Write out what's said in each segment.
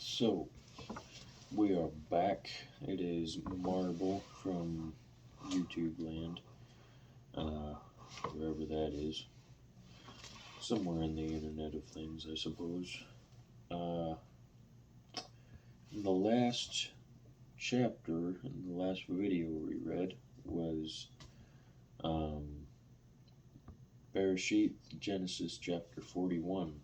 So, we are back. It is Marble from YouTube land, uh, wherever that is. Somewhere in the Internet of Things, I suppose. Uh, the last chapter in the last video we read was um, Bere'shiyth, Genesis chapter 41.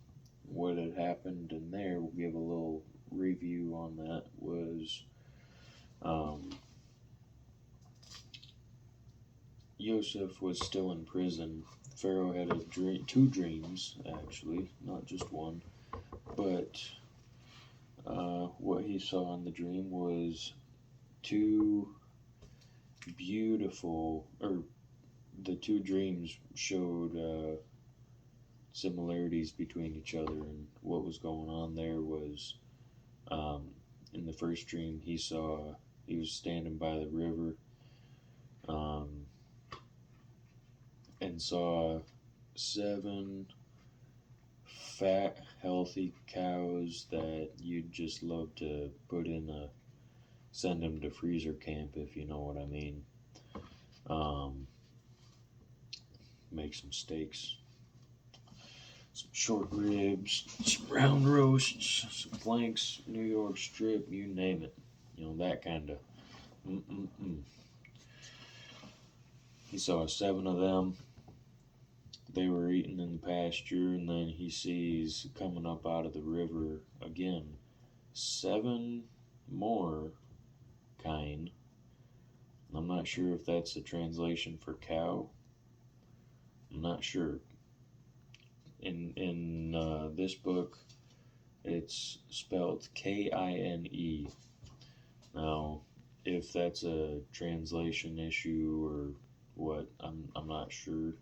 What had happened in there, we'll give a little review on that, was Joseph was still in prison. Pharaoh had two dreams, actually, not just one. But what he saw in the dream was two beautiful, or the two dreams showed similarities between each other. And what was going on there was, in the first dream, he was standing by the river, and saw 7 fat, healthy cows that you'd just love to send them to freezer camp, if you know what I mean. Make some steaks, some short ribs, some round roasts, some flanks, New York strip, you name it. That kind of. He saw 7 of them. They were eating in the pasture, and then he sees coming up out of the river again 7 more kine. I'm not sure if that's a translation for cow. I'm not sure. In this book, it's spelled Kine. Now, if that's a translation issue or what, I'm not sure.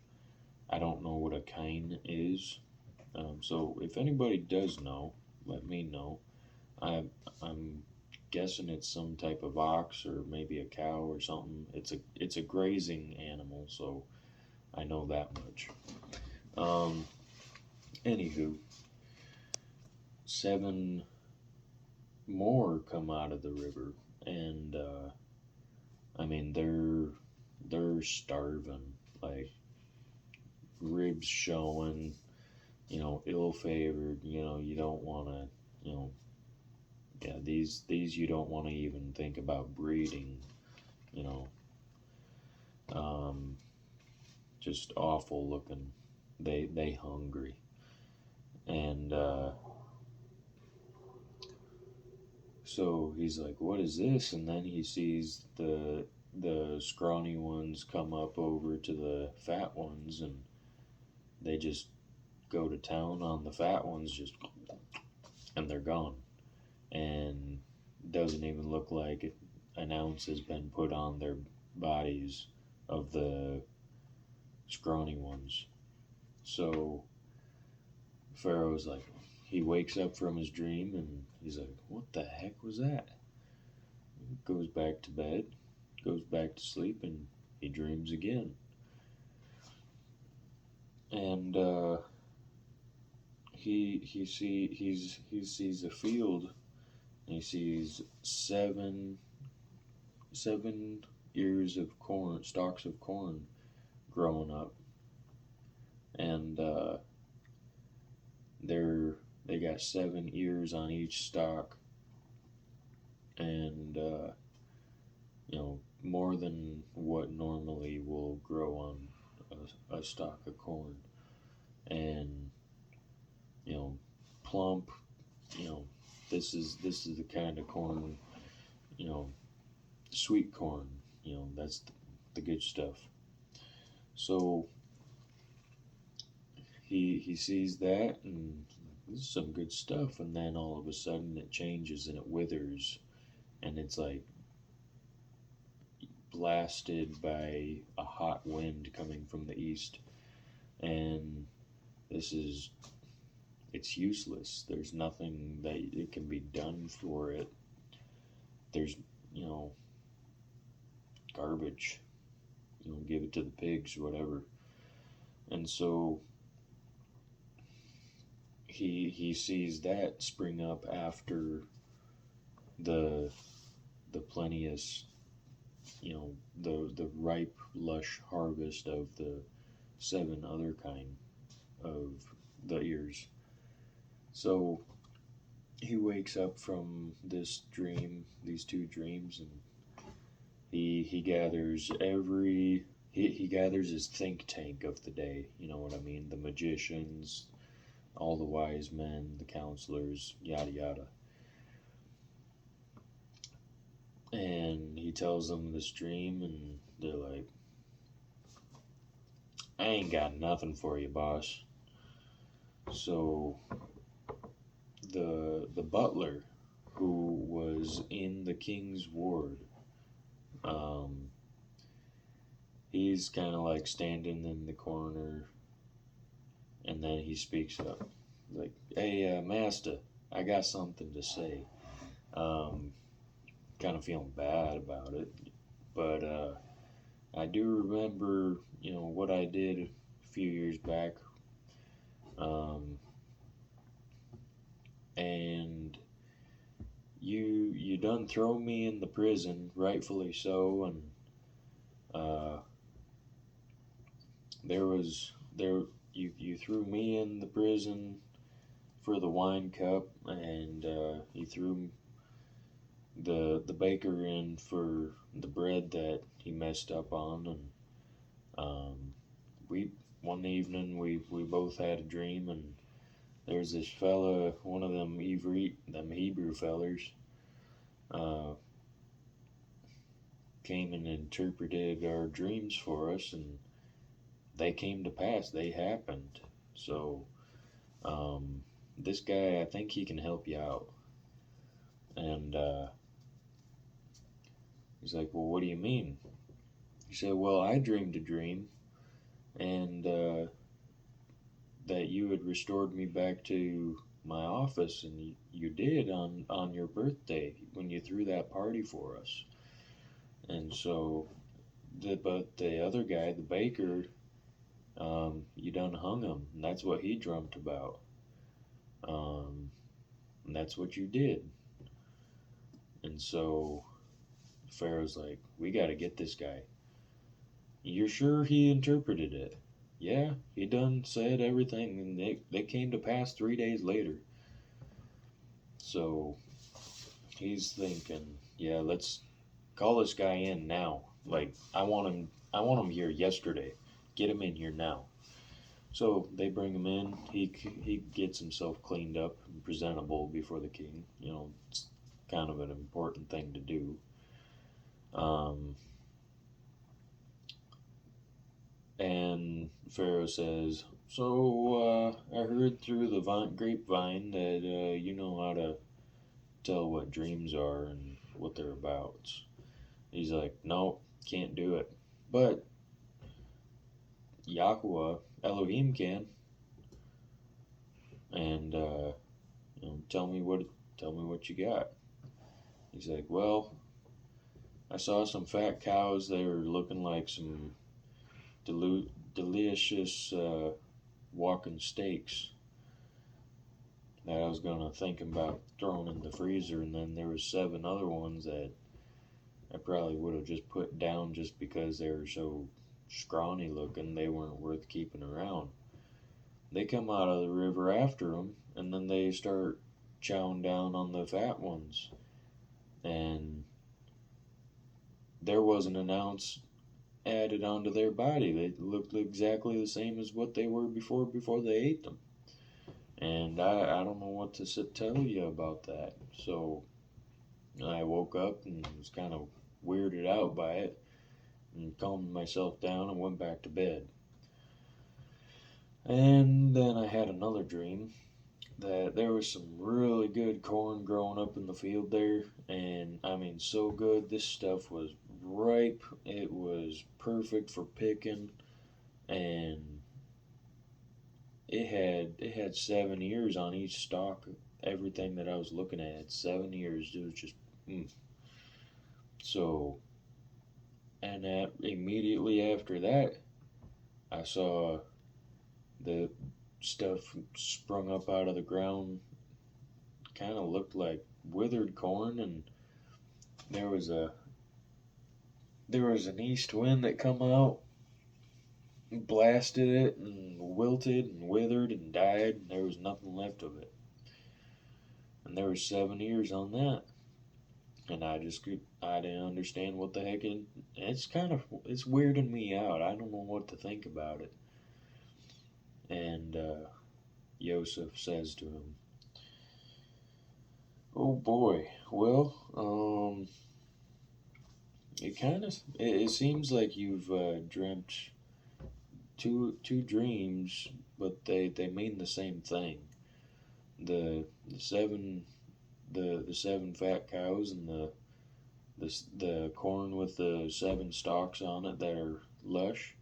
I don't know what a kine is. So if anybody does know, let me know. I'm guessing it's some type of ox or maybe a cow or something. It's a grazing animal, so I know that much. Anywho, 7 more come out of the river, and I mean they're starving, like ribs showing, ill-favored. You don't want to, yeah, these you don't want to even think about breeding, just awful looking. They hungry, and so he's like, "What is this?" And then he sees the scrawny ones come up over to the fat ones, and they just go to town on the fat ones, and they're gone. And doesn't even look like an ounce has been put on their bodies of the scrawny ones. So Pharaoh's like, he wakes up from his dream, and he's like, "What the heck was that?" Goes back to bed, goes back to sleep, and he dreams again. And he sees a field, and he sees seven ears of corn, stalks of corn, growing up, and they got 7 ears on each stalk, and more than what normally will grow on a stalk of corn, and plump. This is the kind of corn, sweet corn. That's the good stuff. So he sees that, and this is some good stuff, and then all of a sudden it changes and it withers, and it's like blasted by a hot wind coming from the east, and it's useless. There's nothing that it can be done for it. There's garbage. Give it to the pigs, whatever. And so he sees that spring up after the plenteous, the ripe, lush harvest of the seven other kind of the ears. So he wakes up from this dream, these two dreams, and he gathers he gathers his think tank of the day. You know what I mean? The magicians, all the wise men, the counselors, yada yada. And he tells them this dream, and they're like, "I ain't got nothing for you, boss." So the butler, who was in the king's ward, um, he's kind of like standing in the corner, and then he speaks up, like, "Hey, master, I got something to say." Um, Kind of feeling bad about it, but I do remember, what I did a few years back, um, and you done throw me in the prison, rightfully so, and uh, you threw me in the prison for the wine cup, and you threw the baker in for the bread that he messed up on, and um, we one evening we both had a dream, and there's this fella, one of them Hebrew fellers, uh, came and interpreted our dreams for us, and they came to pass. They happened. So this guy, I think he can help you out. And he's like, "Well, what do you mean?" He said, "Well, I dreamed a dream, and that you had restored me back to my office, and you did on your birthday when you threw that party for us." And so, but the other guy, the baker, you done hung him, and that's what he dreamt about. Um, and that's what you did. And so Pharaoh's like, "We got to get this guy. You're sure he interpreted it?" "Yeah, he done said everything, and they came to pass 3 days later." So he's thinking, "Yeah, let's call this guy in now. Like, I want him here yesterday. Get him in here now." So they bring him in. He gets himself cleaned up and presentable before the king. It's kind of an important thing to do. Um, and Pharaoh says, "So I heard through the grapevine that you know how to tell what dreams are and what they're about." He's like, "No, can't do it. But Yahweh, Elohim can, and tell me what you got." He's like, "Well, I saw some fat cows. They were looking like some delicious walking steaks that I was gonna think about throwing in the freezer, and then there was 7 other ones that I probably would have just put down just because they were so scrawny looking. They weren't worth keeping around." They come out of the river after them, and then they start chowing down on the fat ones, and there wasn't an ounce added onto their body. They looked exactly the same as what they were before they ate them. And I don't know what to tell you about that. So I woke up and was kind of weirded out by it, and calmed myself down and went back to bed. And then I had another dream that there was some really good corn growing up in the field there, and I mean, so good. This stuff was ripe. It was perfect for picking, and it had 7 ears on each stalk. Everything that I was looking at had 7 ears. It was just so. And immediately after that, I saw the stuff sprung up out of the ground, kind of looked like withered corn, and there was a there was an east wind that come out, and blasted it, and wilted and withered and died, and there was nothing left of it. And there was 7 years on that, and I didn't understand what the heck it's weirding me out. I don't know what to think about it. And Yosef says to him, "Oh boy, well, it seems like you've dreamt two dreams, but they mean the same thing. The seven the seven fat cows and the corn with the seven stalks on it that are lush.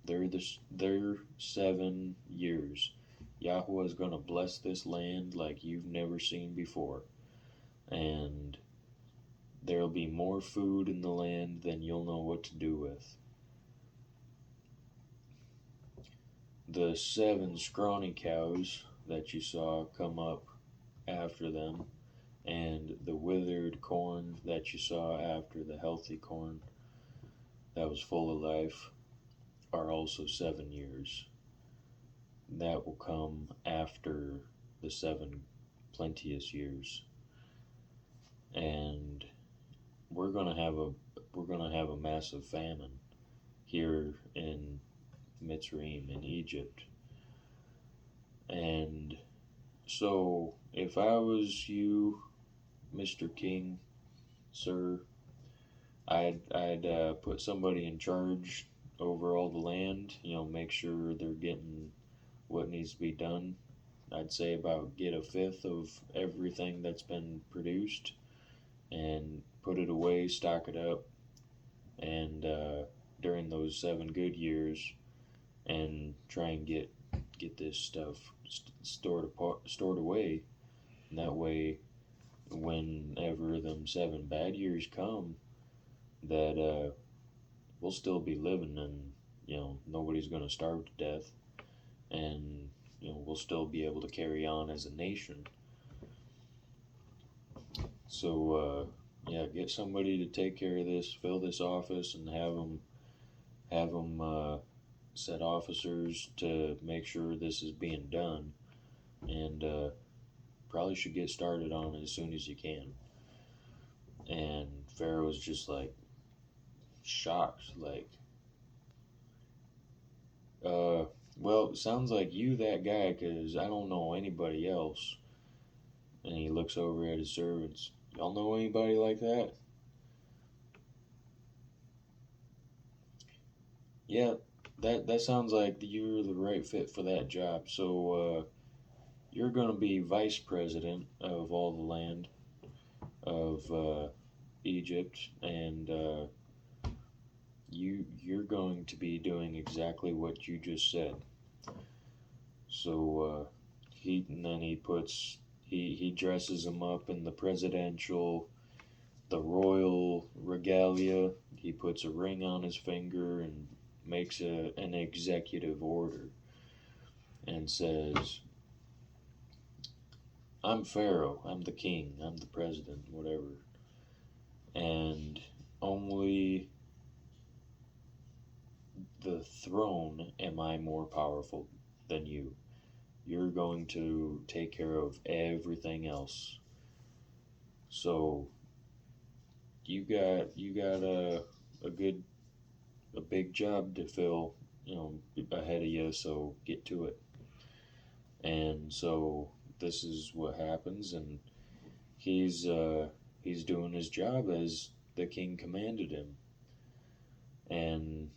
They're 7 years. Yahweh is gonna bless this land like you've never seen before, and there'll be more food in the land than you'll know what to do with. The seven scrawny cows that you saw come up after them, and the withered corn that you saw after the healthy corn that was full of life, are also 7 years. That will come after the 7 plenteous years, and we're gonna have a massive famine here in Mitzrayim in Egypt. And so, if I was you, Mr. King, sir, I'd put somebody in charge over all the land. Make sure they're getting what needs to be done. I'd say about get a fifth of everything that's been produced, and put it away, stock it up, and during those 7 good years, and try and get this stuff stored away. And that way, whenever them 7 bad years come, that we'll still be living, and nobody's gonna starve to death, and we'll still be able to carry on as a nation. So yeah, get somebody to take care of this, fill this office, and have them set officers to make sure this is being done, and probably should get started on it as soon as you can." And Pharaoh's just like shocked, like, well, it sounds like you that guy, because I don't know anybody else. And he looks over at his servants. "Y'all know anybody like that?" "Yeah, that sounds like you're the right fit for that job. So you're going to be vice president of all the land of Egypt, and you're going to be doing exactly what you just said." So he dresses him up in the royal regalia. He puts a ring on his finger and makes an executive order, and says, "I'm Pharaoh. I'm the king. I'm the president, whatever. And only the throne am I more powerful than you. You're going to take care of everything else. So you got a big job to fill, ahead of you. So get to it." And so this is what happens, and he's doing his job as the king commanded him. And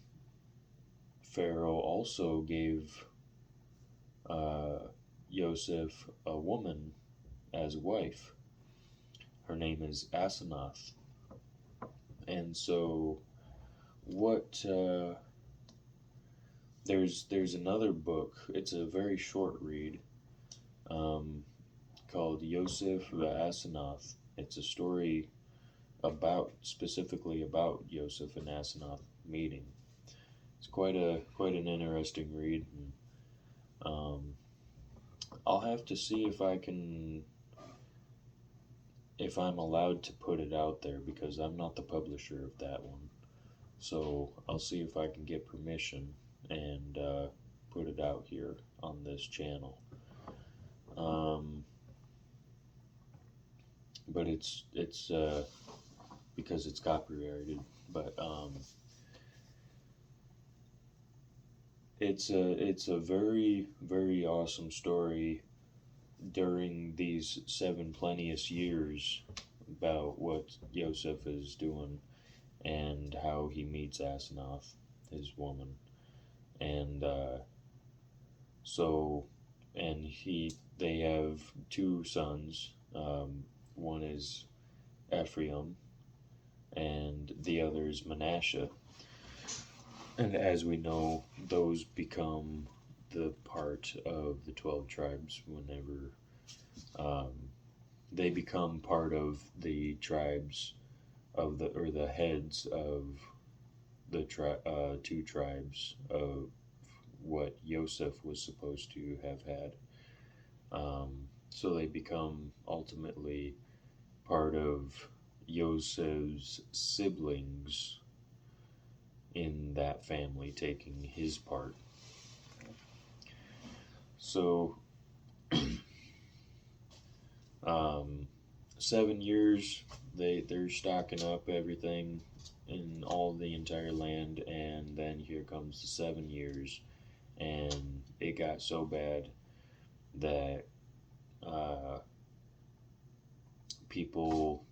Pharaoh also gave Yosef a woman as wife. Her name is Asenath. And so what there's another book. It's a very short read, called Yosef Asenath. It's a story specifically about Yosef and Asenath meeting. It's quite an interesting read. And, I'll have to see if I can if I'm allowed to put it out there, because I'm not the publisher of that one. So I'll see if I can get permission and put it out here on this channel. But it's because it's copyrighted. But it's a very very awesome story during these 7 plenteous years about what Yosef is doing and how he meets Asenath, his woman, and so and they have two sons. One is Ephraim, and the other is Manasseh. And as we know, those become the part of the 12 tribes whenever they become part of the tribes of the heads of the two tribes of what Yosef was supposed to have had. So they become ultimately part of Yosef's siblings in that family, taking his part. So 7 years they're stocking up everything in all the entire land, and then here comes the 7 years, and it got so bad that people,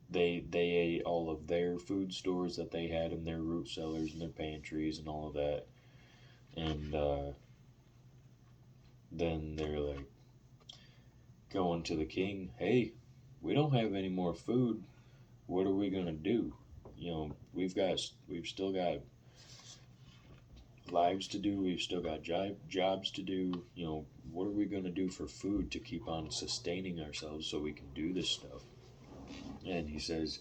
they ate all of their food stores that they had in their root cellars and their pantries and all of that, and then they're like going to the king, hey, we don't have any more food. What are we gonna do? We've still got lives to do. We've still got jobs to do. What are we gonna do for food to keep on sustaining ourselves so we can do this stuff? And he says,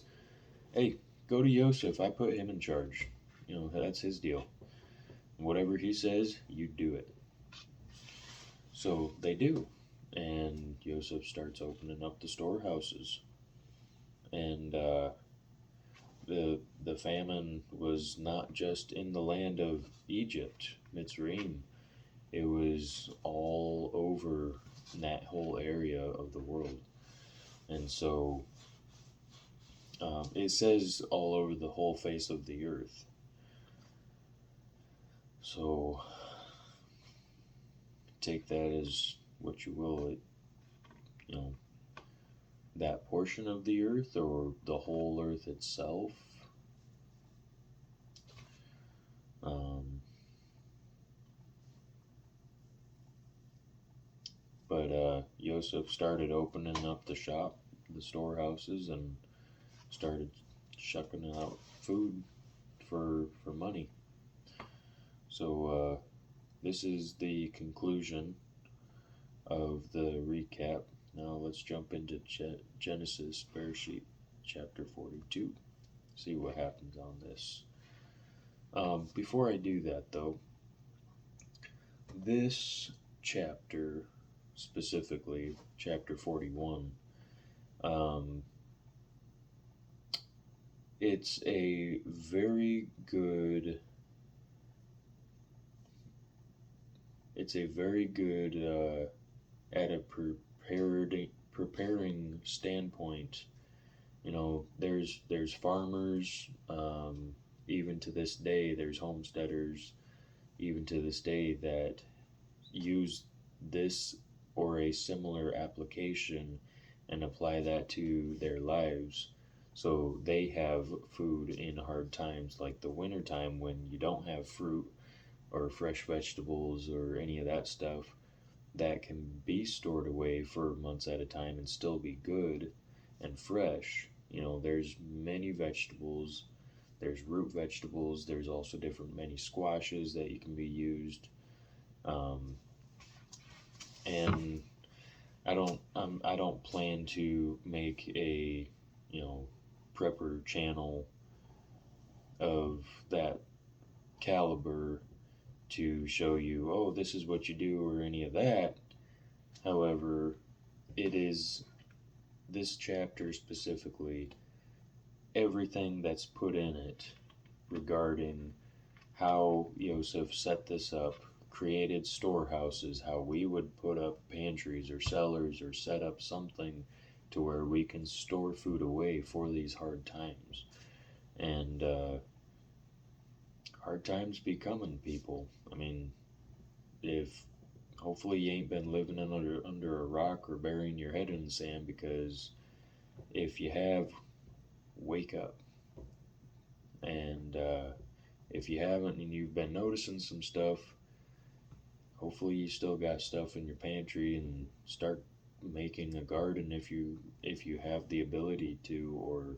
hey, go to Yosef. I put him in charge. That's his deal. Whatever he says, you do it. So they do. And Yosef starts opening up the storehouses. And the famine was not just in the land of Egypt, Mitzrayim. It was all over that whole area of the world. And so it says all over the whole face of the earth. So take that as what you will. That portion of the earth or the whole earth itself. But Yosef started opening up the storehouses, and started shucking out food for money. So this is the conclusion of the recap. Now let's jump into Genesis, Bere'shiyth, chapter 42. See what happens on this. Before I do that, though, this chapter, specifically chapter 41, it's a very good at a preparing standpoint. There's farmers, even to this day, there's homesteaders, even to this day, that use this or a similar application and apply that to their lives. So they have food in hard times, like the winter time when you don't have fruit or fresh vegetables or any of that stuff that can be stored away for months at a time and still be good and fresh. There's many vegetables. There's root vegetables. There's also many squashes that you can be used. And I don't plan to make a prepper channel of that caliber to show you, oh, this is what you do or any of that. However, it is this chapter specifically, everything that's put in it regarding how Yosef set this up, created storehouses, how we would put up pantries or cellars or set up something to where we can store food away for these hard times. And hard times be coming, people. I mean, if hopefully you ain't been living under a rock or burying your head in the sand, because if you have, wake up. And if you haven't and you've been noticing some stuff, hopefully you still got stuff in your pantry, and start making a garden if you have the ability to, or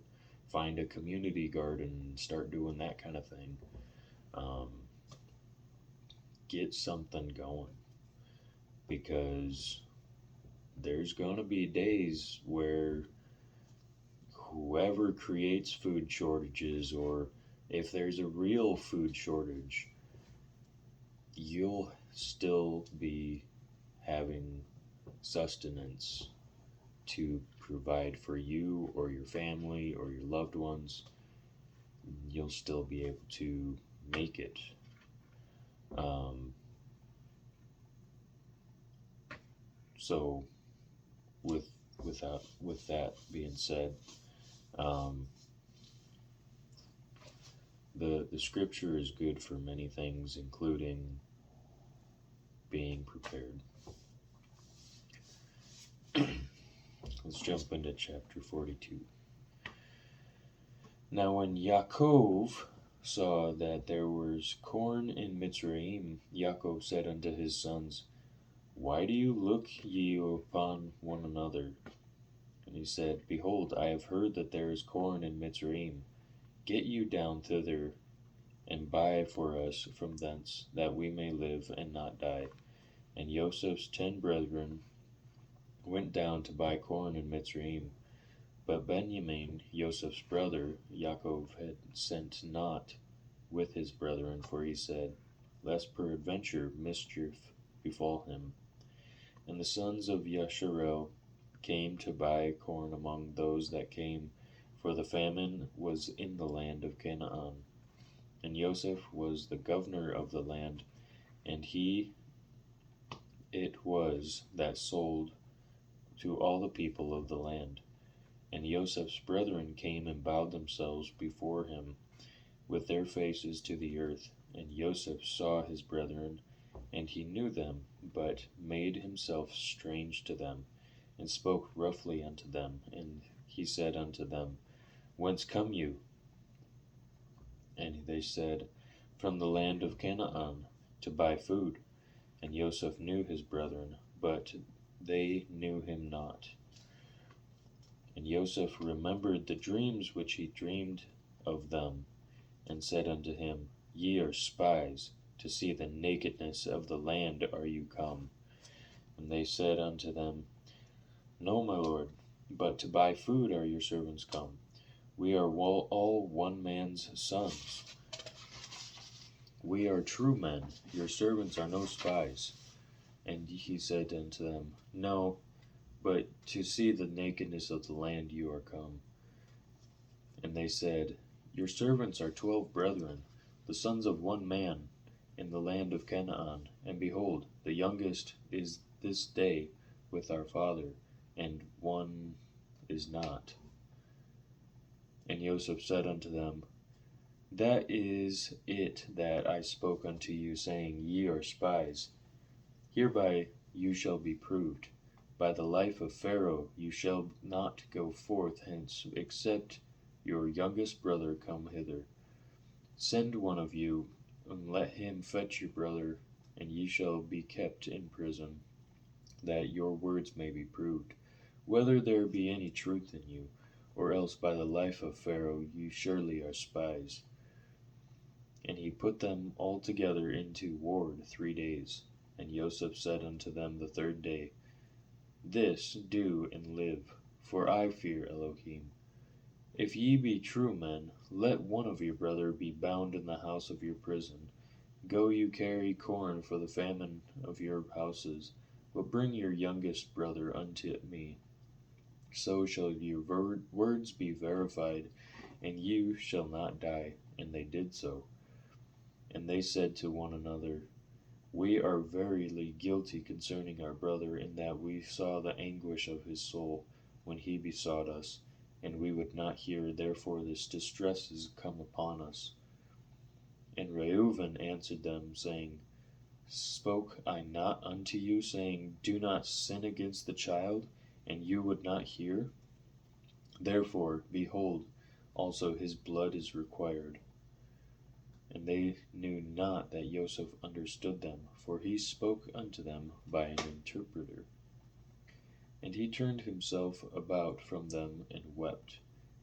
find a community garden and start doing that kind of thing. Um, get something going, because there's gonna be days where whoever creates food shortages, or if there's a real food shortage, you'll still be having sustenance to provide for you or your family or your loved ones. You'll still be able to make it. Um, so, with that being said, um, the scripture is good for many things, including being prepared. Let's jump into chapter 42. Now when Yaakov saw that there was corn in Mitzrayim, Yaakov said unto his sons, Why do you look ye upon one another? And he said, Behold, I have heard that there is corn in Mitzrayim. Get you down thither, and buy for us from thence, that we may live and not die. And Joseph's 10 brethren went down to buy corn in Mitzrayim. But Benjamin, Joseph's brother, Yaakov had sent not with his brethren, for he said, Lest peradventure mischief befall him. And the sons of Yasharel came to buy corn among those that came, for the famine was in the land of Canaan. And Joseph was the governor of the land, and he it was that sold to all the people of the land. And Joseph's brethren came and bowed themselves before him with their faces to the earth. And Joseph saw his brethren, and he knew them, but made himself strange to them, and spoke roughly unto them. And he said unto them, Whence come you? And they said, From the land of Canaan, to buy food. And Joseph knew his brethren, but they knew him not. And Joseph remembered the dreams which he dreamed of them, and said unto him, Ye are spies, to see the nakedness of the land are you come. And they said unto them, No, my lord, but to buy food are your servants come. We are all one man's sons. We are true men, your servants are no spies. And he said unto them, No, but to see the nakedness of the land you are come. And they said, Your servants are 12 brethren, the sons of one man, in the land of Canaan. And behold, the youngest is this day with our father, and one is not. And Joseph said unto them, That is it that I spoke unto you, saying, Ye are spies. Hereby you shall be proved. By the life of Pharaoh you shall not go forth hence, except your youngest brother come hither. Send one of you, and let him fetch your brother, and ye shall be kept in prison, that your words may be proved, whether there be any truth in you, or else by the life of Pharaoh you surely are spies. And he put them all together into ward 3 days. And Joseph said unto them the 3rd day, This do and live, for I fear Elohim. If ye be true men, let one of your brother be bound in the house of your prison. Go you carry corn for the famine of your houses, but bring your youngest brother unto me. so shall your words be verified, and you shall not die. And they did so. And they said to one another, We are verily guilty concerning our brother, in that we saw the anguish of his soul when he besought us, and we would not hear, therefore this distress is come upon us. And Reuben answered them, saying, Spoke I not unto you, saying, Do not sin against the child, and you would not hear? Therefore, behold, also his blood is required. And they knew not that Joseph understood them, for he spoke unto them by an interpreter. And he turned himself about from them and wept,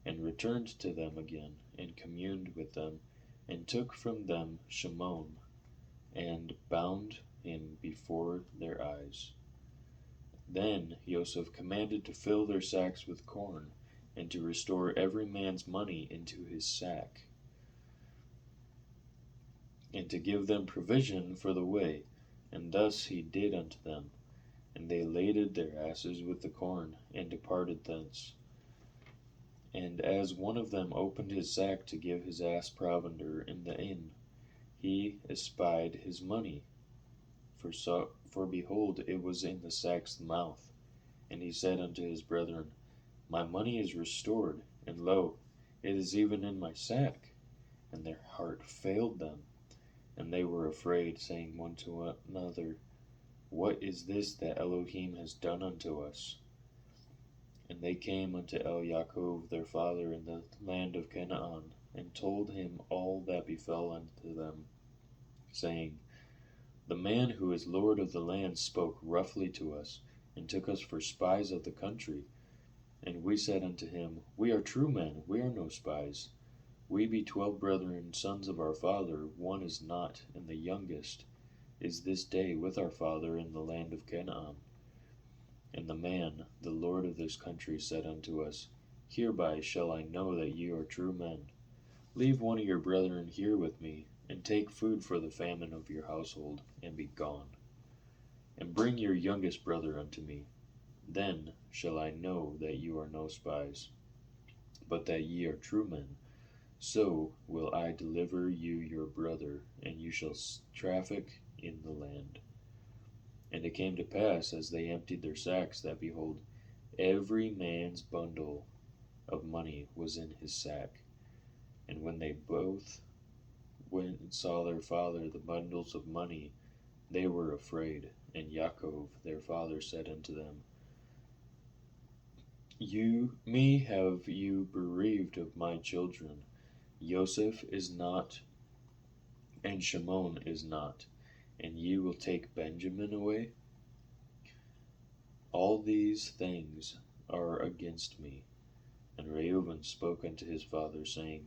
and returned to them again, and communed with them, and took from them Shimon, and bound him before their eyes. Then Joseph commanded to fill their sacks with corn, and to restore every man's money into his sack, and to give them provision for the way. And thus he did unto them. And they laded their asses with the corn, and departed thence. And as one of them opened his sack to give his ass provender in the inn, he espied his money. For behold, it was in the sack's mouth. And he said unto his brethren, My money is restored, and lo, it is even in my sack. And their heart failed them, and they were afraid, saying one to another, What is this that Elohim has done unto us? And they came unto Yaakov their father in the land of Canaan, and told him all that befell unto them, saying, The man who is Lord of the land spoke roughly to us, and took us for spies of the country. And we said unto him, We are true men, we are no spies. We be 12 brethren, sons of our father, one is not, and the youngest is this day with our father in the land of Canaan. And the man, the Lord of this country, said unto us, Hereby shall I know that ye are true men. Leave one of your brethren here with me, and take food for the famine of your household, and be gone. And bring your youngest brother unto me. Then shall I know that you are no spies, but that ye are true men. So will I deliver you your brother, and you shall traffic in the land. And it came to pass, as they emptied their sacks, that behold, every man's bundle of money was in his sack. And when they both went and saw their father the bundles of money, they were afraid. And Yaakov their father said unto them, Me have you bereaved of my children. Joseph is not, and Shimon is not, and ye will take Benjamin away? All these things are against me. And Reuben spoke unto his father, saying,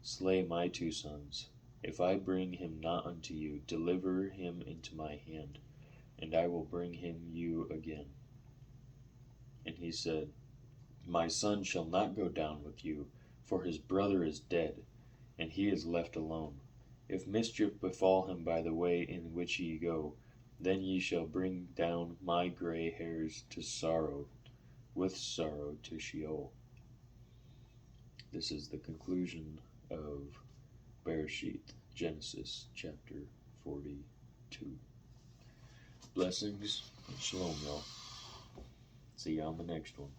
Slay my 2 sons. If I bring him not unto you, deliver him into my hand, and I will bring him you again. And he said, My son shall not go down with you, for his brother is dead, and he is left alone. If mischief befall him by the way in which ye go, then ye shall bring down my gray hairs to sorrow, with sorrow to Sheol. This is the conclusion of Bere'shiyth, Genesis chapter 42. Blessings and shalom, y'all. See you on the next one.